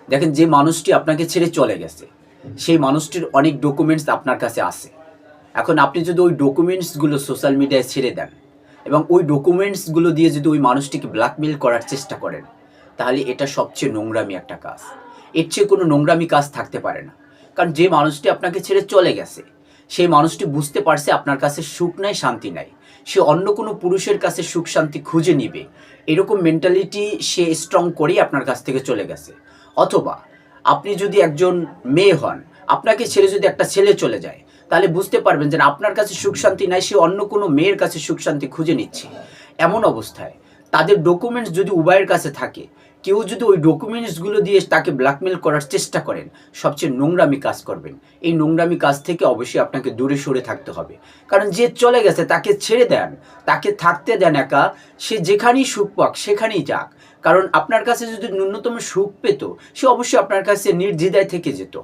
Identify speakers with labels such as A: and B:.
A: দেখেন, যে মানুষটি আপনাকে ছেড়ে চলে গেছে, সেই মানুষটির অনেক ডকুমেন্টস আপনার কাছে আছে। এখন আপনি যদি ওই ডকুমেন্টসগুলো সোশ্যাল মিডিয়ায় ছেড়ে দেন এবং ওই ডকুমেন্টসগুলো দিয়ে যদি ওই মানুষটিকে ব্ল্যাকমেইল করার চেষ্টা করেন, তাহলে এটা সবচেয়ে নোংরামি একটা কাজ। এর চেয়ে কোনো নোংরামি কাজ থাকতে পারে না। কারণ যে মানুষটি আপনাকে ছেড়ে চলে গেছে, সেই মানুষটি বুঝতে পারছে আপনার কাছে সুখ নাই, শান্তি নাই। সে অন্য কোনো পুরুষের কাছে সুখ শান্তি খুঁজে নিবে, এরকম মেন্টালিটি সে স্ট্রং করেই আপনার কাছ থেকে চলে গেছে। অথবা আপনি যদি একজন মেয়ে হন, আপনাকে ছেড়ে যদি একটা ছেলে চলে যায়, তাহলে বুঝতে পারবেন যে আপনার কাছে সুখ শান্তি নাই, সে অন্য কোনো মেয়ের কাছে সুখ শান্তি খুঁজে নিচ্ছে। এমন অবস্থায় তাদের ডকুমেন্টস যদি উভয়ের কাছে থাকে, কেউ যদি ওই ডকুমেন্টসগুলো দিয়ে তাকে ব্ল্যাকমেল করার চেষ্টা করেন, সবচেয়ে নোংরামি কাজ করবেন। এই নোংরামি কাজ থেকে অবশ্যই আপনাকে দূরে সরে থাকতে হবে। কারণ যে চলে গেছে তাকে ছেড়ে দেন, তাকে থাকতে দেন একা। সে যেখানেই সুখ পাক সেখানেই যাক। কারণ আপনার কাছে যদি ন্যূনতম সুখ পেত, সে অবশ্যই আপনার কাছে নির্দ্বিধায় থেকে যেত।